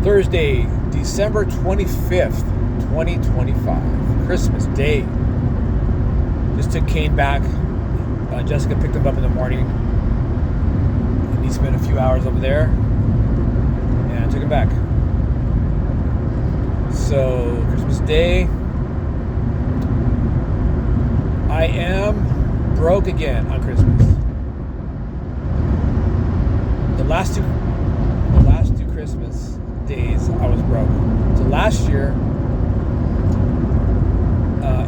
Thursday, December 25th, 2025. Christmas Day. Just took Kane back. Jessica picked him up in the morning. And he spent a few hours over there. And I took him back. So, Christmas Day. I am broke again on Christmas. The last two Christmas days I was broke. So last year,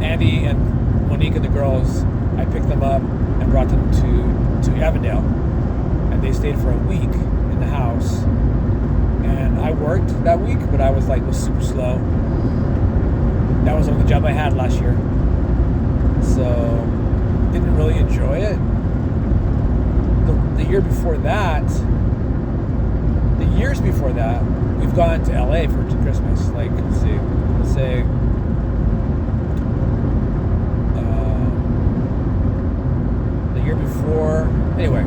Andy and Monique and the girls, I picked them up and brought them to Avondale, and they stayed for a week in the house. And I worked that week, but I was super slow. That was the only job I had last year, so didn't really enjoy it. The years before that, we've gone to LA for Christmas. Let's say the year before. Anyway,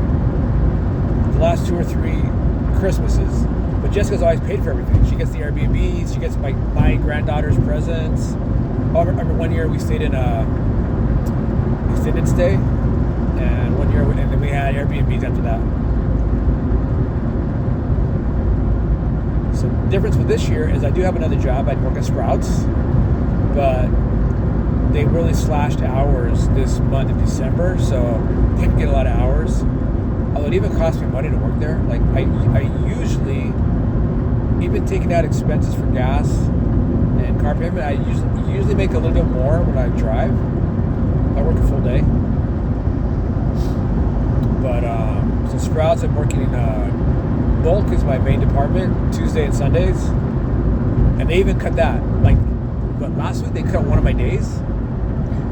the last 2 or 3 Christmases. But Jessica's always paid for everything. She gets the Airbnbs. She gets my granddaughter's presents. I remember one year we stayed in a extended stay, and then we had Airbnbs after that. So the difference with this year is I do have another job. I work at Sprouts, but they really slashed hours this month of December, so didn't get a lot of hours. Although it even cost me money to work there. I usually, even taking out expenses for gas and car payment, I usually make a little bit more when I drive. I work a full day. But so Sprouts, I'm working bulk is my main department, Tuesday and Sundays, and they even cut that. But last week they cut one of my days.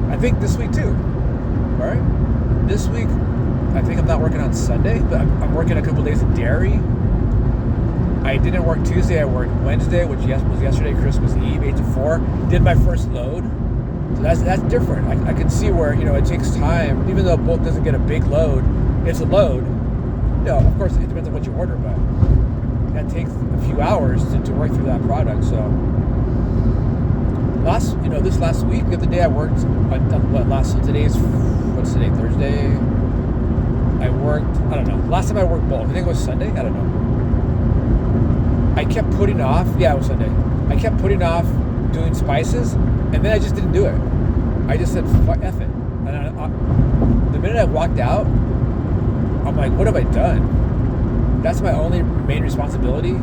I think this week too. All right, this week I think I'm not working on Sunday, but I'm working a couple days in dairy. I didn't work Tuesday. I worked Wednesday, which was yesterday, Christmas Eve, 8 to 4. Did my first load. So that's different. I can see where it takes time, even though bulk doesn't get a big load. It's a load. Of course, it depends on what you order, but that takes a few hours to work through that product. So this last week, the other day I worked what's today, Thursday? I worked, I don't know. Last time I worked bulk, I think it was Sunday, I don't know. I kept putting off, it was Sunday. I kept putting off doing spices, and then I just didn't do it. I just said, F it. And the minute I walked out, I'm like, what have I done? That's my only main responsibility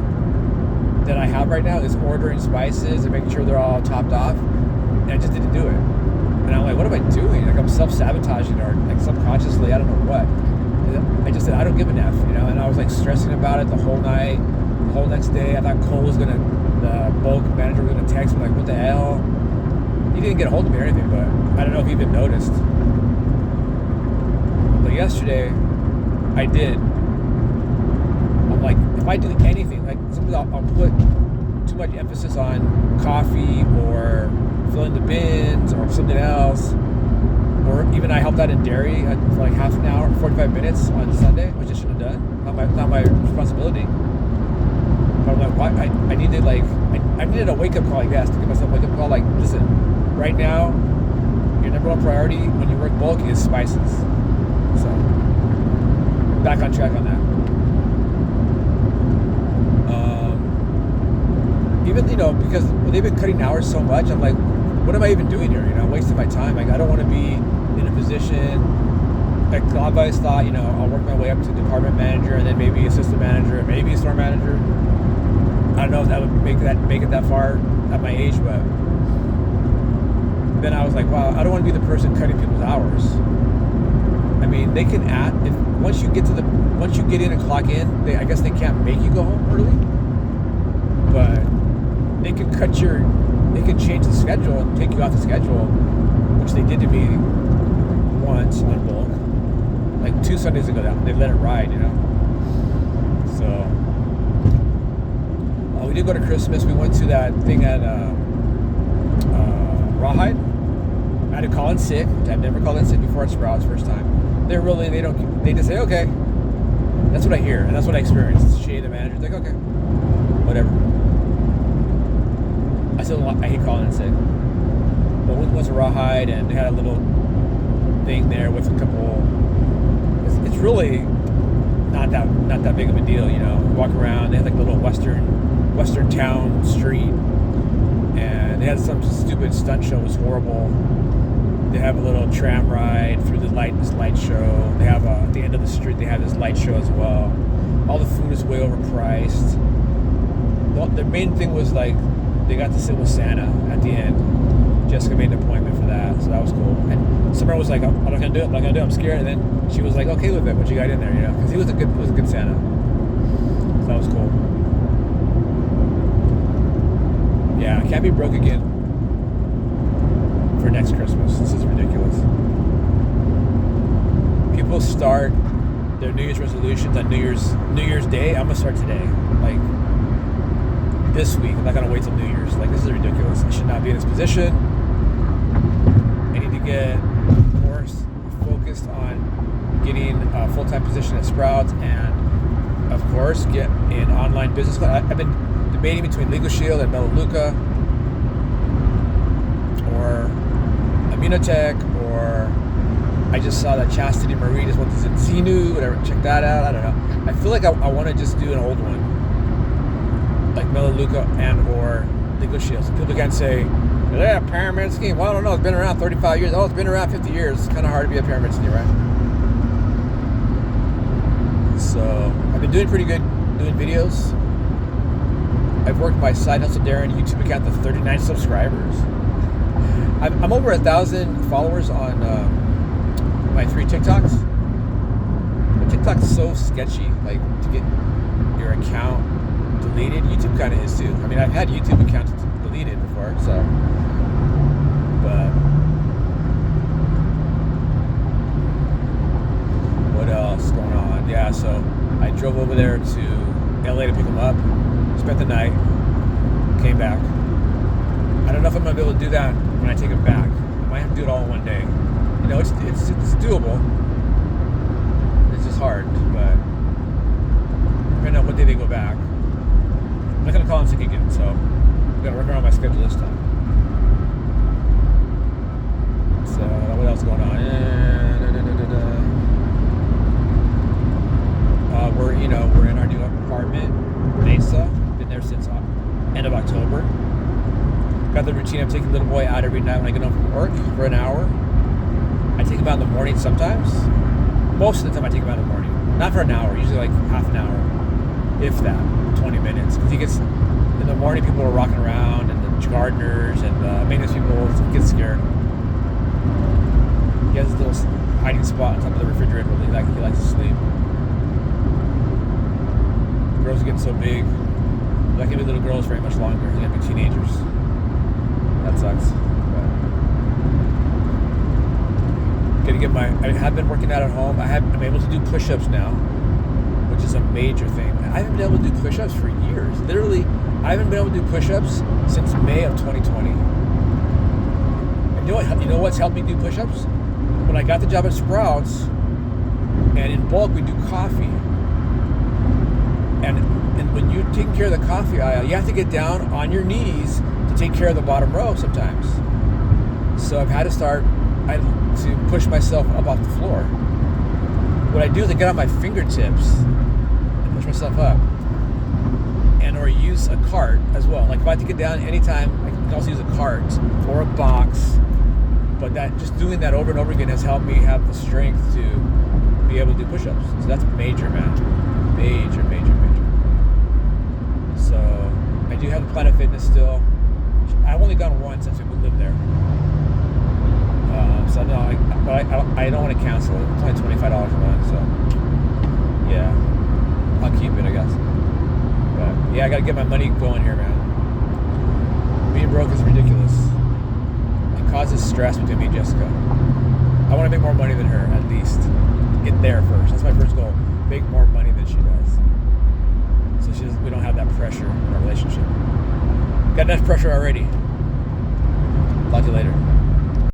that I have right now is ordering spices and making sure they're all topped off. And I just didn't do it. And I'm like, what am I doing? I'm self-sabotaging or subconsciously, I don't know what. And I just said, I don't give an F, and I was stressing about it the whole night, the whole next day. I thought Cole was the bulk manager was gonna text me what the hell? He didn't get a hold of me or anything, but I don't know if he even noticed. But yesterday, I did. I'm like, if I do anything, sometimes I'll put too much emphasis on coffee or filling the bins or something else. Or even I helped out in dairy for half an hour, 45 minutes on Sunday, which I should have done. Not my responsibility. But I'm like, why? I needed a wake-up call, I guess, to give myself a wake-up call. Listen, right now, your number one priority when you work bulk is spices. So, back on track on that. Even, because they've been cutting hours so much, I'm like, what am I even doing here? I'm wasting my time. I don't want to be in a position. I've always thought, I'll work my way up to department manager and then maybe assistant manager and maybe store manager. I don't know if that would make it that far at my age, but then I was like, wow, I don't want to be the person cutting people's hours. I mean, they can once you get in and clock in, I guess they can't make you go home early, but they can they can change the schedule and take you off the schedule, which they did to me once on bulk. 2 Sundays ago, they let it ride, So, we did go to Christmas. We went to that thing at Rawhide. I had to call in sick, which I've never called in sick before at Sprouts, first time. They just say, okay. That's what I hear, and that's what I experienced. Shay, the manager's like, okay, whatever. I hate calling it sick. But we went to Rawhide, and they had a little thing there with a couple. It's really not that big of a deal, you know. Walk around. They had like a little western town street, and they had some stupid stunt show. It was horrible. They have a little tram ride through this light show. They have at the end of the street. They have this light show as well. All the food is way overpriced. The main thing was like they got to sit with Santa at the end. Jessica made an appointment for that, so that was cool. And Summer was like, "I'm not gonna do it. I'm not gonna do it. I'm scared." And then she was like, "Okay with it. What you got in there?" You know, because he was a good Santa. So that was cool. Yeah, I can't be broke again for next Christmas. This is ridiculous. People start their New Year's resolutions on New Year's Day. I'm gonna start today. Like this week. I'm not gonna wait till New Year's. Like, this is ridiculous. I should not be in this position. I need to get more focused on getting a full-time position at Sprouts, and of course get an online business. I've been debating between Legal Shield and Melaleuca, or Immunotech, or I just saw that Chastity Marie just went to Zenu, whatever. Check that out. I don't know. I feel like I want to just do an old one, like Melaleuca and or Legal Shield. So people can say, yeah, pyramid scheme. Well, I don't know. It's been around 35 years. Oh, it's been around 50 years. It's kind of hard to be a pyramid scheme, right? So I've been doing pretty good doing videos. I've worked my Side Hustle Darren YouTube account to 39 subscribers. I'm over 1,000 followers on my 3 TikToks. But TikTok's so sketchy, like to get your account deleted. YouTube kind of is too. I mean, I've had YouTube accounts deleted before, so. But what else going on? Yeah, so I drove over there to LA to pick them up, spent the night, came back. I don't know if I'm gonna be able to do that when I take them back. I might have to do it all in one day. You know, it's doable. It's just hard, but depending on what day they go back. I'm not gonna call in sick again, so I'm gonna work around my schedule this time. So what else going on? We're in our new apartment, Mesa. Been there since end of October. Got the routine of taking little boy out every night when I get home from work for an hour. I take him out in the morning sometimes. Most of the time I take him out in the morning. Not for an hour, usually like half an hour, if that, 20 minutes. Because he gets, in the morning people are rocking around, and the gardeners and the maintenance people get scared. He has this little hiding spot on top of the refrigerator where he likes to sleep. The girls are getting so big. They're not going to be little girls very much longer. They're going to be teenagers. That sucks. I have been working out at home. I'm able to do push-ups now, which is a major thing. I haven't been able to do push-ups for years. Literally, I haven't been able to do push-ups since May of 2020. And you know what's helped me do push-ups? When I got the job at Sprouts, and in bulk we do coffee. And when you're taking care of the coffee aisle, you have to get down on your knees to take care of the bottom row sometimes. So I've had to push myself up off the floor. What I do is I get on my fingertips and push myself up, and or use a cart as well. Like if I have to get down anytime, I can also use a cart or a box. But just doing that over and over again has helped me have the strength to be able to do push-ups. So that's major, man. Major. So I do have the Planet Fitness still. I've only gone once since we lived there. So no, I don't want to cancel it. It's only $25 a month, so yeah, I'll keep it, I guess. But yeah, I gotta get my money going here, man. Being broke is ridiculous. It causes stress between me and Jessica. I want to make more money than her, at least. Get there first. That's my first goal. Make more money than she does. So we don't have that pressure in our relationship. Got enough pressure already. Talk to you later.